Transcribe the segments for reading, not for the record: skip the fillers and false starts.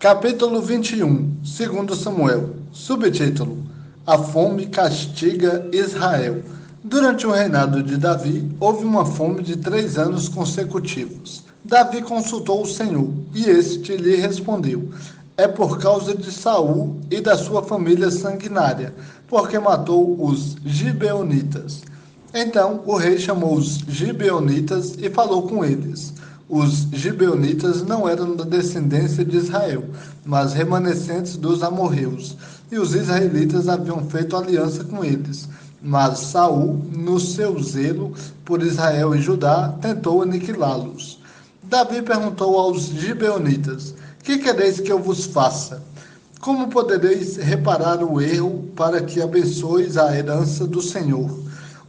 Capítulo 21, segundo Samuel. Subtítulo: A fome castiga Israel. Durante o reinado de Davi, houve uma fome de 3 anos consecutivos. Davi consultou o Senhor, e este lhe respondeu: É por causa de Saul e da sua família sanguinária, porque matou os gibeonitas. Então o rei chamou os gibeonitas e falou com eles. Os gibeonitas não eram da descendência de Israel, mas remanescentes dos amorreus, e os israelitas haviam feito aliança com eles. Mas Saul, no seu zelo por Israel e Judá, tentou aniquilá-los. Davi perguntou aos gibeonitas: Que quereis que eu vos faça? Como podereis reparar o erro para que abençoeis a herança do Senhor?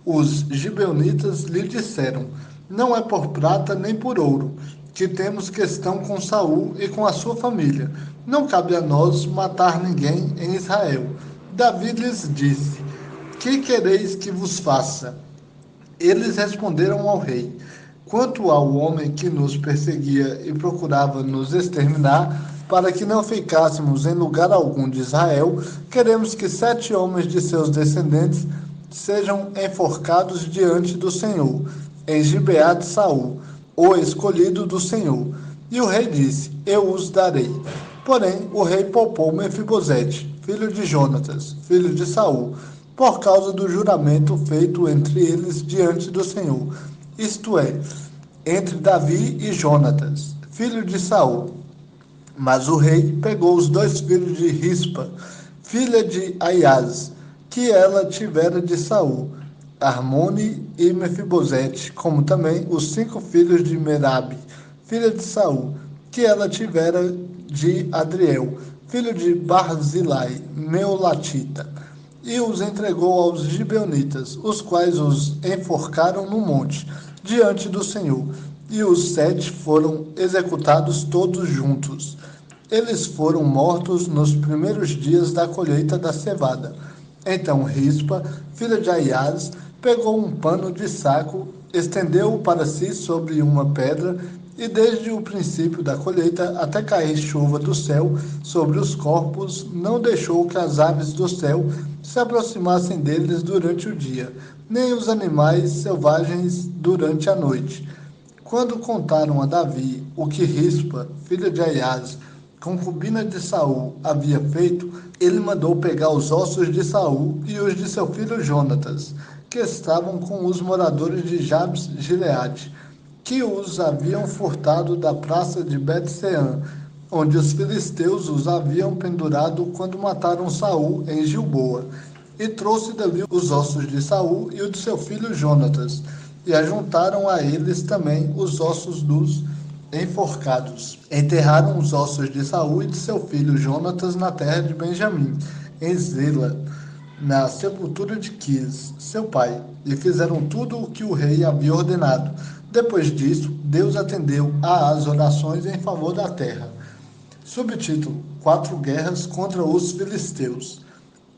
Os gibeonitas lhe disseram: Não é por prata nem por ouro, que temos questão com Saul e com a sua família. Não cabe a nós matar ninguém em Israel. Davi lhes disse: Que quereis que vos faça? Eles responderam ao rei: Quanto ao homem que nos perseguia e procurava nos exterminar, para que não ficássemos em lugar algum de Israel, queremos que 7 homens de seus descendentes sejam enforcados diante do Senhor, em Gibeá de Saul, o escolhido do Senhor. E o rei disse: Eu os darei. Porém, o rei poupou Mefibosete, filho de Jonatas, filho de Saul, por causa do juramento feito entre eles diante do Senhor, isto é, entre Davi e Jonatas, filho de Saul. Mas o rei pegou os 2 filhos de Rispa, filha de Aias, que ela tivera de Saul, Armone e Mefibosete, como também os 5 filhos de Merabe, filha de Saul, que ela tivera de Adriel, filho de Barzilai, Meolatita, e os entregou aos gibeonitas, os quais os enforcaram no monte, diante do Senhor, e os 7 foram executados todos juntos. Eles foram mortos nos primeiros dias da colheita da cevada. Então Rispa, filha de Aias, pegou um pano de saco, estendeu-o para si sobre uma pedra, e desde o princípio da colheita até cair chuva do céu sobre os corpos, não deixou que as aves do céu se aproximassem deles durante o dia, nem os animais selvagens durante a noite. Quando contaram a Davi o que Rispa, filha de Aias, concubina de Saul, havia feito, ele mandou pegar os ossos de Saul e os de seu filho Jonatas, que estavam com os moradores de Jabes Gileade, que os haviam furtado da praça de Bet-Sean, onde os filisteus os haviam pendurado quando mataram Saul em Gilboa, e trouxe dali os ossos de Saul e o de seu filho Jonatas, e ajuntaram a eles também os ossos dos enforcados. Enterraram os ossos de Saul e de seu filho Jonatas na terra de Benjamim, em Zela, na sepultura de Quis, seu pai, e fizeram tudo o que o rei havia ordenado. Depois disso, Deus atendeu às orações em favor da terra. Subtítulo: 4 guerras contra os filisteus.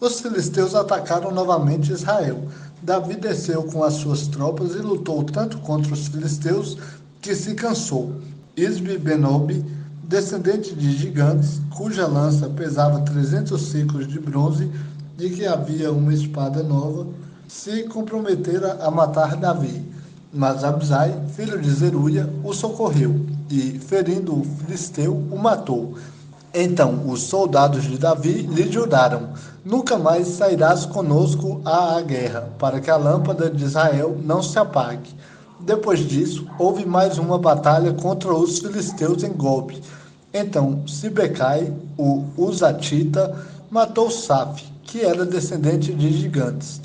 Os filisteus atacaram novamente Israel. Davi desceu com as suas tropas e lutou tanto contra os filisteus que se cansou. Isbi-Benob, descendente de gigantes, cuja lança pesava 300 ciclos de bronze, de que havia uma espada nova, se comprometera a matar Davi. Mas Abisai, filho de Zeruia, o socorreu, e, ferindo o filisteu, o matou. Então os soldados de Davi lhe juraram: Nunca mais sairás conosco à guerra, para que a lâmpada de Israel não se apague. Depois disso, houve mais uma batalha contra os filisteus em Gobe. Então Sibecai, o Uzatita, matou Saf, que era descendente de gigantes.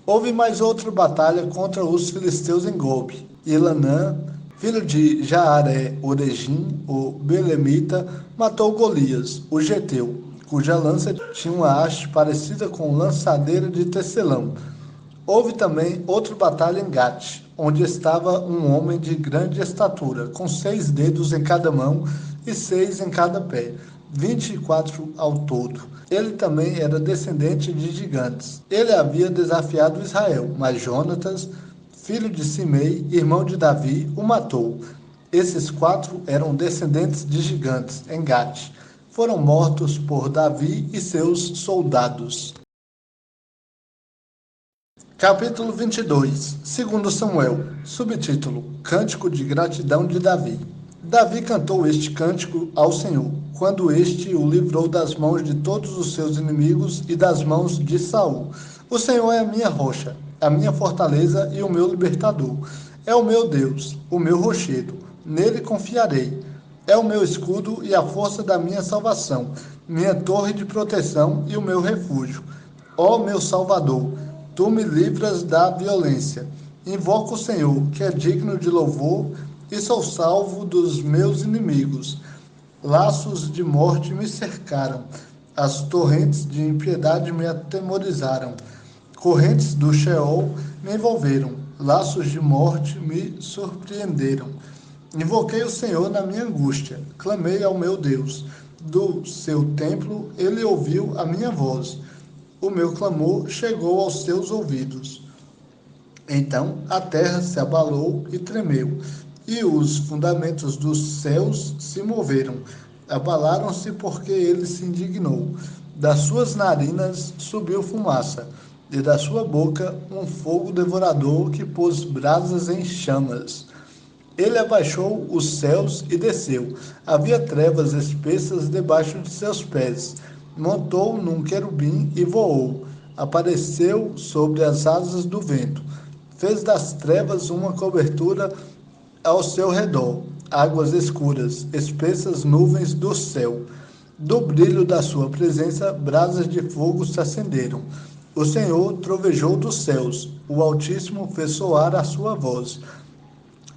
Houve mais outra batalha contra os filisteus em Gobe. Ilanã, filho de Jaare-Oregim, o Belemita, matou Golias, o Geteu, cuja lança tinha uma haste parecida com lançadeira de tecelão. Houve também outra batalha em Gate, onde estava um homem de grande estatura, com 6 dedos em cada mão e 6 em cada pé, 24 ao todo. Ele também era descendente de gigantes. Ele havia desafiado Israel, mas Jonatas, filho de Simei, irmão de Davi, o matou. Esses 4 eram descendentes de gigantes, em Gate. foram mortos por Davi e seus soldados. Capítulo 22, segundo Samuel, subtítulo, Cântico de gratidão de Davi. Davi cantou este cântico ao Senhor, quando este o livrou das mãos de todos os seus inimigos e das mãos de Saul. O Senhor é a minha rocha, a minha fortaleza e o meu libertador. É o meu Deus, o meu rochedo, nele confiarei. É o meu escudo e a força da minha salvação, minha torre de proteção e o meu refúgio. Ó meu Salvador, tu me livras da violência. Invoco o Senhor, que é digno de louvor, e sou salvo dos meus inimigos. Laços de morte me cercaram, as torrentes de impiedade me atemorizaram. Correntes do Sheol me envolveram, laços de morte me surpreenderam. Invoquei o Senhor na minha angústia, clamei ao meu Deus. Do seu templo ele ouviu a minha voz. O meu clamor chegou aos seus ouvidos. Então a terra se abalou e tremeu, e os fundamentos dos céus se moveram. Abalaram-se porque ele se indignou. Das suas narinas subiu fumaça, e da sua boca um fogo devorador que pôs brasas em chamas. Ele abaixou os céus e desceu. Havia trevas espessas debaixo de seus pés. Montou num querubim e voou. Apareceu sobre as asas do vento. Fez das trevas uma cobertura ao seu redor. Águas escuras, espessas nuvens do céu. Do brilho da sua presença, brasas de fogo se acenderam. O Senhor trovejou dos céus. O Altíssimo fez soar a sua voz.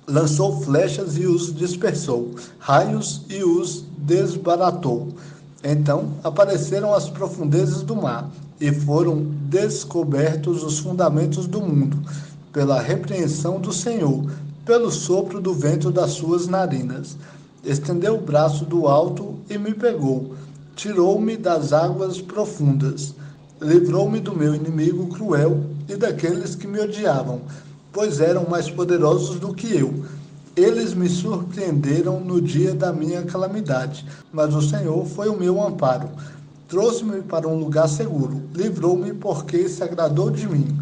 Lançou flechas e os dispersou, raios e os desbaratou. Então apareceram as profundezas do mar, e foram descobertos os fundamentos do mundo, pela repreensão do Senhor, pelo sopro do vento das suas narinas. Estendeu o braço do alto e me pegou, tirou-me das águas profundas, livrou-me do meu inimigo cruel e daqueles que me odiavam, pois eram mais poderosos do que eu. Eles me surpreenderam no dia da minha calamidade, mas o Senhor foi o meu amparo. Trouxe-me para um lugar seguro, livrou-me porque se agradou de mim.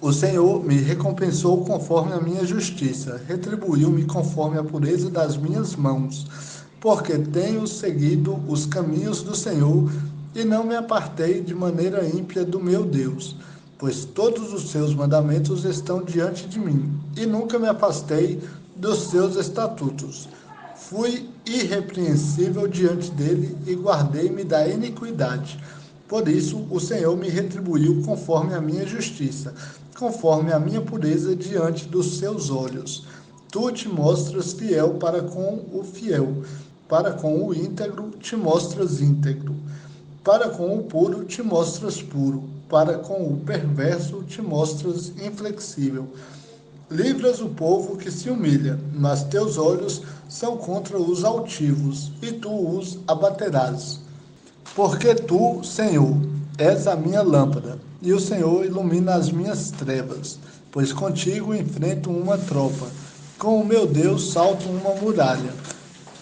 O Senhor me recompensou conforme a minha justiça, retribuiu-me conforme a pureza das minhas mãos, porque tenho seguido os caminhos do Senhor e não me apartei de maneira ímpia do meu Deus. Pois todos os seus mandamentos estão diante de mim, e nunca me afastei dos seus estatutos. Fui irrepreensível diante dele e guardei-me da iniquidade. Por isso o Senhor me retribuiu conforme a minha justiça, conforme a minha pureza diante dos seus olhos. Tu te mostras fiel para com o fiel, para com o íntegro te mostras íntegro, para com o puro te mostras puro, para com o perverso te mostras inflexível. Livras o povo que se humilha, mas teus olhos são contra os altivos, e tu os abaterás. Porque tu, Senhor, és a minha lâmpada, e o Senhor ilumina as minhas trevas, pois contigo enfrento uma tropa, com o meu Deus salto uma muralha.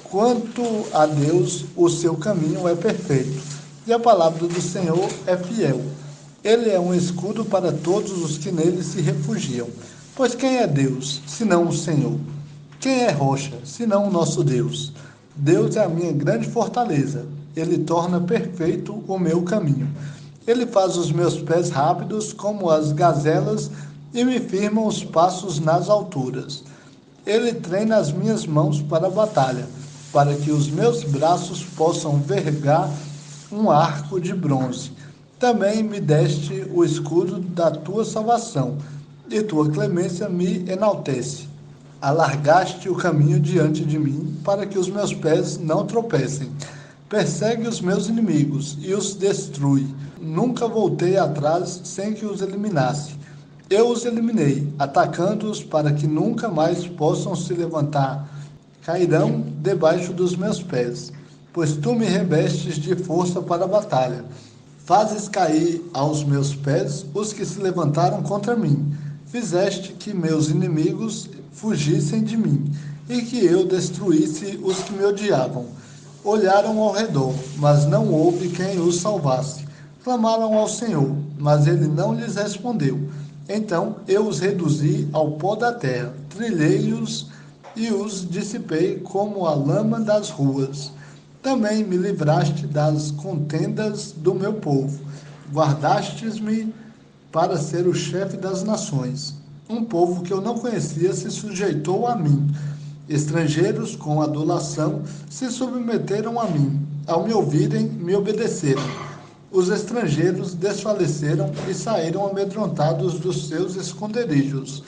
Quanto a Deus, o seu caminho é perfeito, e a palavra do Senhor é fiel. Ele é um escudo para todos os que nele se refugiam. Pois quem é Deus, senão o Senhor? Quem é rocha, senão o nosso Deus? Deus é a minha grande fortaleza. Ele torna perfeito o meu caminho. Ele faz os meus pés rápidos como as gazelas e me firma os passos nas alturas. Ele treina as minhas mãos para a batalha, para que os meus braços possam vergar um arco de bronze. Também me deste o escudo da tua salvação, e tua clemência me enaltece. Alargaste o caminho diante de mim, para que os meus pés não tropecem. Persegue os meus inimigos e os destrui. Nunca voltei atrás sem que os eliminasse. Eu os eliminei, atacando-os para que nunca mais possam se levantar. Cairão debaixo dos meus pés, pois tu me revestes de força para a batalha. Fazes cair aos meus pés os que se levantaram contra mim. Fizeste que meus inimigos fugissem de mim, e que eu destruísse os que me odiavam. Olharam ao redor, mas não houve quem os salvasse. Clamaram ao Senhor, mas ele não lhes respondeu. Então eu os reduzi ao pó da terra, trilhei-os e os dissipei como a lama das ruas. Também me livraste das contendas do meu povo. Guardastes-me para ser o chefe das nações. Um povo que eu não conhecia se sujeitou a mim. Estrangeiros com adulação se submeteram a mim. Ao me ouvirem, me obedeceram. Os estrangeiros desfaleceram e saíram amedrontados dos seus esconderijos.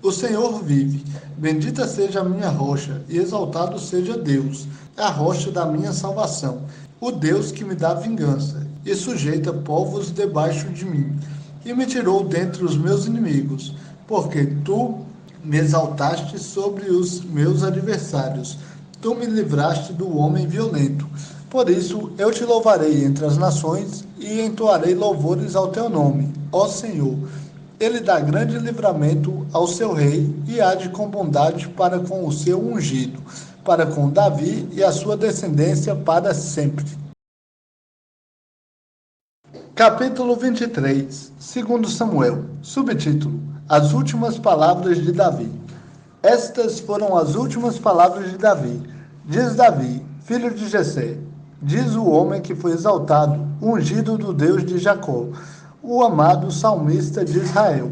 O Senhor vive. Bendita seja a minha rocha, e exaltado seja Deus, a rocha da minha salvação, o Deus que me dá vingança, e sujeita povos debaixo de mim, e me tirou dentre os meus inimigos, porque tu me exaltaste sobre os meus adversários, tu me livraste do homem violento. Por isso eu te louvarei entre as nações e entoarei louvores ao teu nome, ó Senhor. Ele dá grande livramento ao seu rei e age com bondade para com o seu ungido, para com Davi e a sua descendência para sempre. Capítulo 23, segundo Samuel, subtítulo: As últimas palavras de Davi. Estas foram as últimas palavras de Davi. Diz Davi, filho de Jessé, diz o homem que foi exaltado, ungido do Deus de Jacó, o amado salmista de Israel.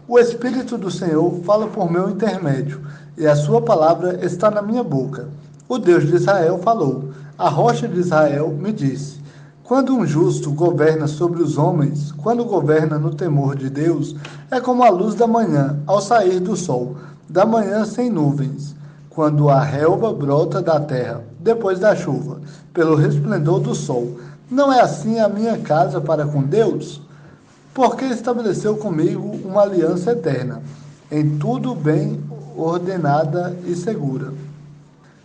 O Espírito do Senhor fala por meu intermédio, e a sua palavra está na minha boca. O Deus de Israel falou, a rocha de Israel me disse. Quando um justo governa sobre os homens, quando governa no temor de Deus, é como a luz da manhã, ao sair do sol, da manhã sem nuvens, quando a relva brota da terra, depois da chuva, pelo resplendor do sol. Não é assim a minha casa para com Deus? Porque estabeleceu comigo uma aliança eterna, em tudo bem ordenada e segura.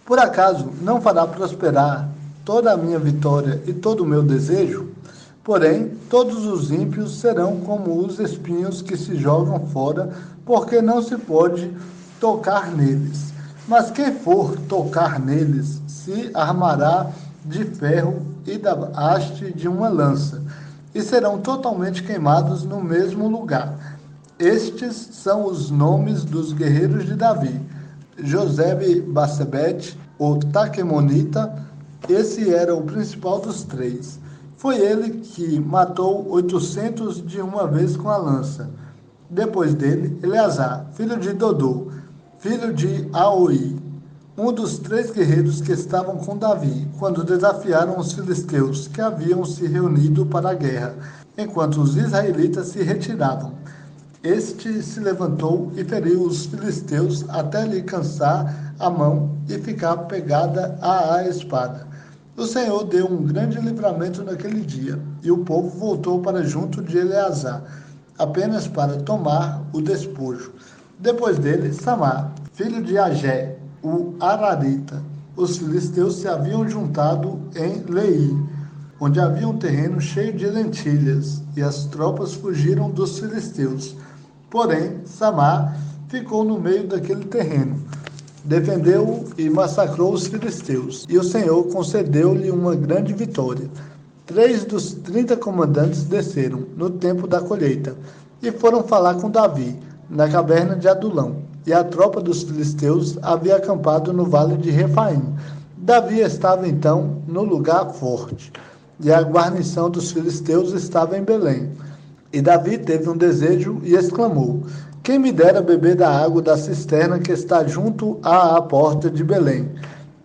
Por acaso não fará prosperar toda a minha vitória e todo o meu desejo? Porém, todos os ímpios serão como os espinhos que se jogam fora, porque não se pode tocar neles. Mas quem for tocar neles se armará de ferro e da haste de uma lança, e serão totalmente queimados no mesmo lugar. Estes são os nomes dos guerreiros de Davi: Josebe-Basebete, o Taquemonita. Esse era o principal dos três. Foi ele que matou 800 de uma vez com a lança. Depois dele, Eleazar, filho de Dodô, filho de Aoi, um dos três guerreiros que estavam com Davi, quando desafiaram os filisteus que haviam se reunido para a guerra, enquanto os israelitas se retiravam. Este se levantou e feriu os filisteus até lhe cansar a mão e ficar pegada à espada. O Senhor deu um grande livramento naquele dia, e o povo voltou para junto de Eleazar, apenas para tomar o despojo. Depois dele, Samar, filho de Agé, o Ararita. Os filisteus se haviam juntado em Lei, onde havia um terreno cheio de lentilhas, e as tropas fugiram dos filisteus. Porém, Samar ficou no meio daquele terreno, defendeu-o e massacrou os filisteus, e o Senhor concedeu-lhe uma grande vitória. 3 dos 30 comandantes desceram, no tempo da colheita, e foram falar com Davi, na caverna de Adulão, e a tropa dos filisteus havia acampado no vale de Refaim. Davi estava então no lugar forte, e a guarnição dos filisteus estava em Belém. E Davi teve um desejo e exclamou: quem me dera beber da água da cisterna que está junto à porta de Belém?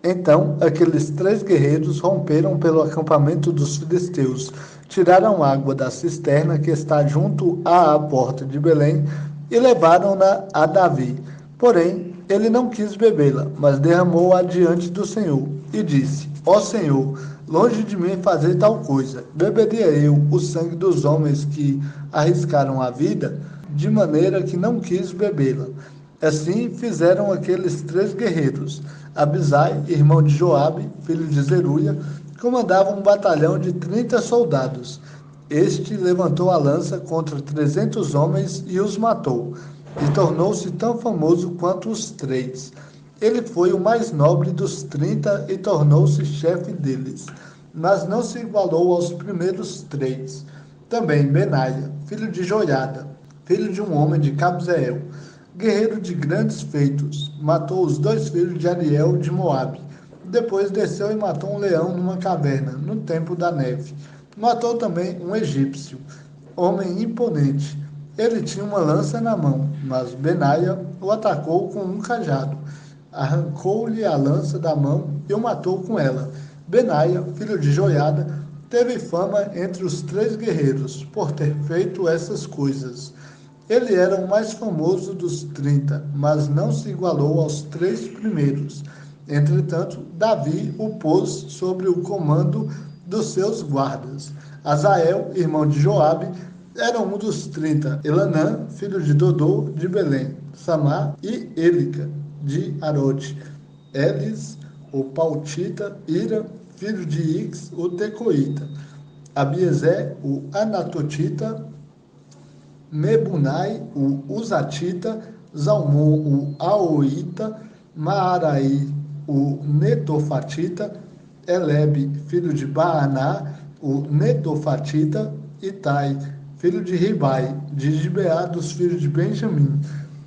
Então aqueles 3 guerreiros romperam pelo acampamento dos filisteus, tiraram água da cisterna que está junto à porta de Belém e levaram-na a Davi. Porém, ele não quis bebê-la, mas derramou-a diante do Senhor, e disse: ó Senhor, longe de mim fazer tal coisa. Beberia eu o sangue dos homens que arriscaram a vida, de maneira que não quis bebê-la. Assim fizeram aqueles 3 guerreiros. Abisai, irmão de Joabe, filho de Zeruia, comandava um batalhão de 30 soldados. Este levantou a lança contra 300 homens e os matou, e tornou-se tão famoso quanto os 3. Ele foi o mais nobre dos 30 e tornou-se chefe deles, mas não se igualou aos primeiros 3. Também Benaia, filho de Joiada, filho de um homem de Cabzeel, guerreiro de grandes feitos, matou os 2 filhos de Ariel de Moabe. Depois desceu e matou um leão numa caverna, no tempo da neve. Matou também um egípcio, homem imponente. Ele tinha uma lança na mão, mas Benaia o atacou com um cajado. Arrancou-lhe a lança da mão e o matou com ela. Benaia, filho de Joiada, teve fama entre os 3 guerreiros por ter feito essas coisas. Ele era o mais famoso dos 30, mas não se igualou aos 3 primeiros. Entretanto, Davi o pôs sobre o comando dos seus guardas. Azael, irmão de Joabe, era um dos 30. Elanã, filho de Dodô, de Belém. Samá e Élica, de Arote. Elis, o Pautita. Ira, filho de Ix, o Tecoíta. Abiezé, o Anatotita. Mebunai, o Uzatita. Zalmon, o Aoíta. Maaraí, o Netofatita. Elebe, filho de Baaná, o Netofatita. Itai, filho de Ribai, de Gibeá dos filhos de Benjamim.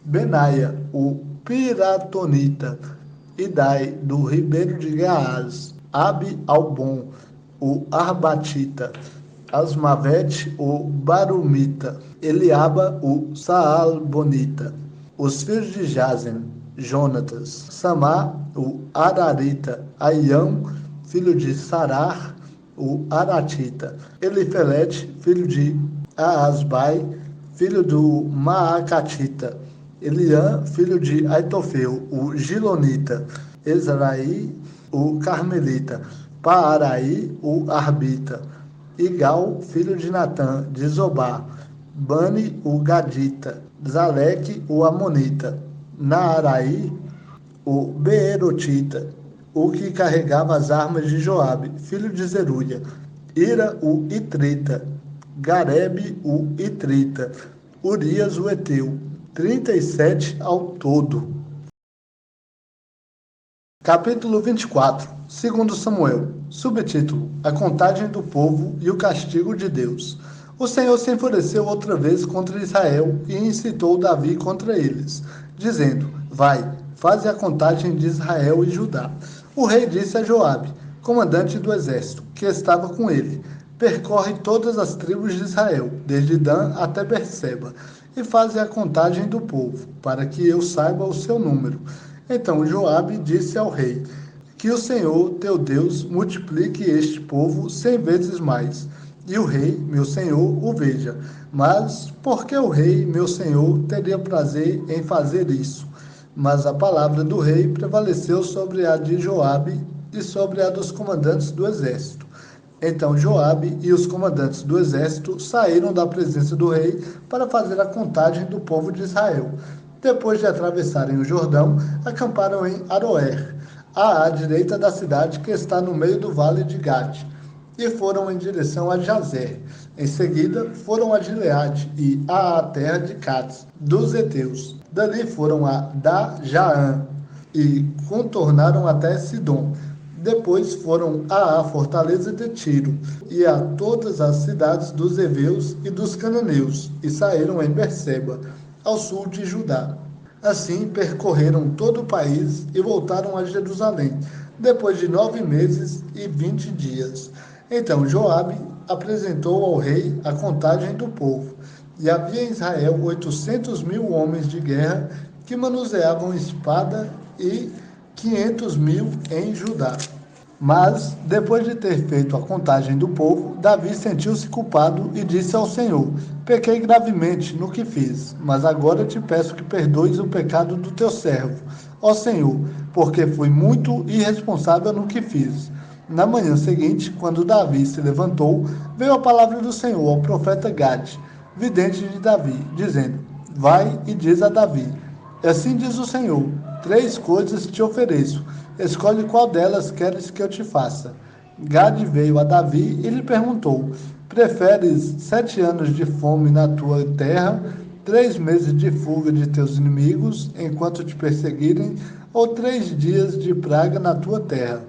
Benaia, o Piratonita. Idai, do ribeiro de Gaás. Abi Albon, o Arbatita. Asmavete, o Barumita. Eliaba, o Saalbonita. Os filhos de Jazen, Jonatas. Samá, o Ararita. Aião, filho de Sarar, o Aratita. Elifelete, filho de Aasbai, filho do Maacatita. Eliã, filho de Aitofeu, o Gilonita. Ezraí, o Carmelita. Paaraí, o Arbita. Igal, filho de Natã, de Zobá. Bani, o Gadita. Zaleque, o Amonita. Naaraí, o Beerotita, o que carregava as armas de Joabe, filho de Zeruia. Ira, o Itrita. Garebe, o Itrita. Urias, o Eteu. 37 ao todo. Capítulo 24. Segundo Samuel. Subtítulo: A contagem do povo e o castigo de Deus. O Senhor se enfureceu outra vez contra Israel e incitou Davi contra eles, dizendo: Vai, faze a contagem de Israel e Judá. O rei disse a Joabe, comandante do exército, que estava com ele: Percorre todas as tribos de Israel, desde Dan até Berseba, e faze a contagem do povo, para que eu saiba o seu número. Então Joabe disse ao rei: Que o Senhor, teu Deus, multiplique este povo 100 vezes mais, e o rei, meu senhor, o veja. Mas por que o rei, meu senhor, teria prazer em fazer isso? Mas a palavra do rei prevaleceu sobre a de Joabe e sobre a dos comandantes do exército. Então Joabe e os comandantes do exército saíram da presença do rei para fazer a contagem do povo de Israel. Depois de atravessarem o Jordão, acamparam em Aroer, à direita da cidade que está no meio do vale de Gade, e foram em direção a Jazer. Em seguida, foram a Gileade e à terra de Cades, dos heteus. Dali foram a Da-Jaã e contornaram até Sidom. Depois foram à fortaleza de Tiro e a todas as cidades dos heveus e dos cananeus, e saíram em Berseba, ao sul de Judá. Assim percorreram todo o país e voltaram a Jerusalém, depois de 9 meses e 20 dias. Então Joabe apresentou ao rei a contagem do povo, e havia em Israel 800.000 homens de guerra que manuseavam espada e 500.000 em Judá. Mas, depois de ter feito a contagem do povo, Davi sentiu-se culpado e disse ao Senhor: Pequei gravemente no que fiz, mas agora te peço que perdoes o pecado do teu servo, ó Senhor, porque fui muito irresponsável no que fiz. Na manhã seguinte, quando Davi se levantou, veio a palavra do Senhor ao profeta Gade, vidente de Davi, dizendo: Vai e diz a Davi: Assim diz o Senhor: 3 coisas te ofereço. Escolhe qual delas queres que eu te faça. Gade veio a Davi e lhe perguntou: Preferes 7 anos de fome na tua terra 3 meses de fuga de teus inimigos, enquanto te perseguirem, ou 3 dias de praga na tua terra?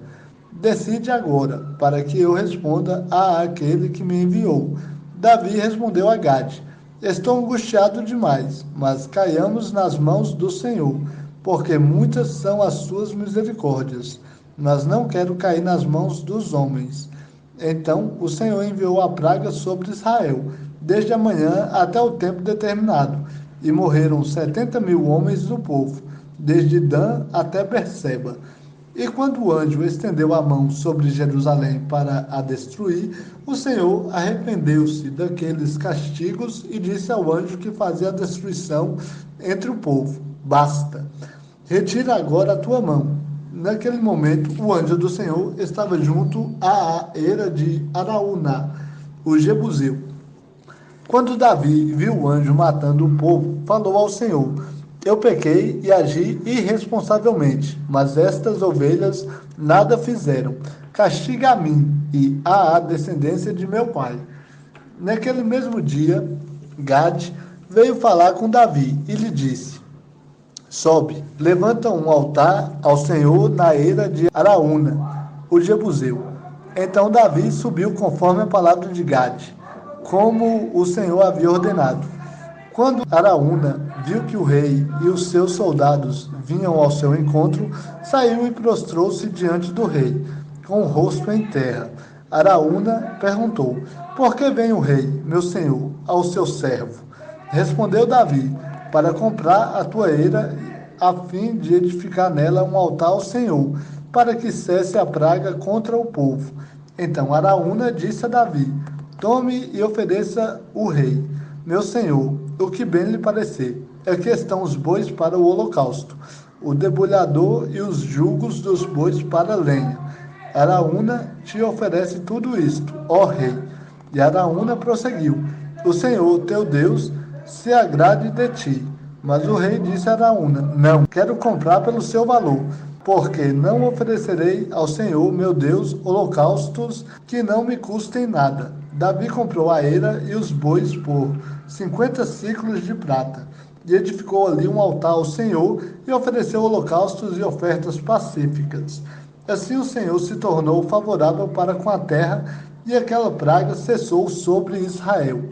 Decide agora, para que eu responda a aquele que me enviou. Davi respondeu a Gade: Estou angustiado demais, mas caiamos nas mãos do Senhor, porque muitas são as suas misericórdias, mas não quero cair nas mãos dos homens. Então o Senhor enviou a praga sobre Israel, desde a manhã até o tempo determinado, e morreram 70.000 homens do povo, desde Dan até Berseba. E quando o anjo estendeu a mão sobre Jerusalém para a destruir, o Senhor arrependeu-se daqueles castigos e disse ao anjo que fazia a destruição entre o povo: Basta, retira agora a tua mão. Naquele momento, o anjo do Senhor estava junto à eira de Araúna, o Jebuseu. Quando Davi viu o anjo matando o povo, falou ao Senhor: Eu pequei e agi irresponsavelmente, mas estas ovelhas nada fizeram. Castiga a mim e à descendência de meu pai. Naquele mesmo dia, Gade veio falar com Davi e lhe disse: Sobe, levanta um altar ao Senhor na eira de Araúna, o Jebuseu. Então Davi subiu conforme a palavra de Gade, como o Senhor havia ordenado. Quando Araúna viu que o rei e os seus soldados vinham ao seu encontro, saiu e prostrou-se diante do rei, com o rosto em terra. Araúna perguntou: Por que vem o rei, meu senhor, ao seu servo? Respondeu Davi: Para comprar a tua eira, a fim de edificar nela um altar ao Senhor, para que cesse a praga contra o povo. Então Araúna disse a Davi: Tome e ofereça o rei, meu senhor, o que bem lhe parecer. Aqui estão os bois para o holocausto, o debulhador e os jugos dos bois para a lenha. Araúna te oferece tudo isto, ó rei. E Araúna prosseguiu: O Senhor, teu Deus, se agrade de ti. Mas o rei disse a Araúna: Não, quero comprar pelo seu valor, porque não oferecerei ao Senhor, meu Deus, holocaustos que não me custem nada. Davi comprou a eira e os bois por 50 siclos de prata, e edificou ali um altar ao Senhor e ofereceu holocaustos e ofertas pacíficas. Assim o Senhor se tornou favorável para com a terra, e aquela praga cessou sobre Israel.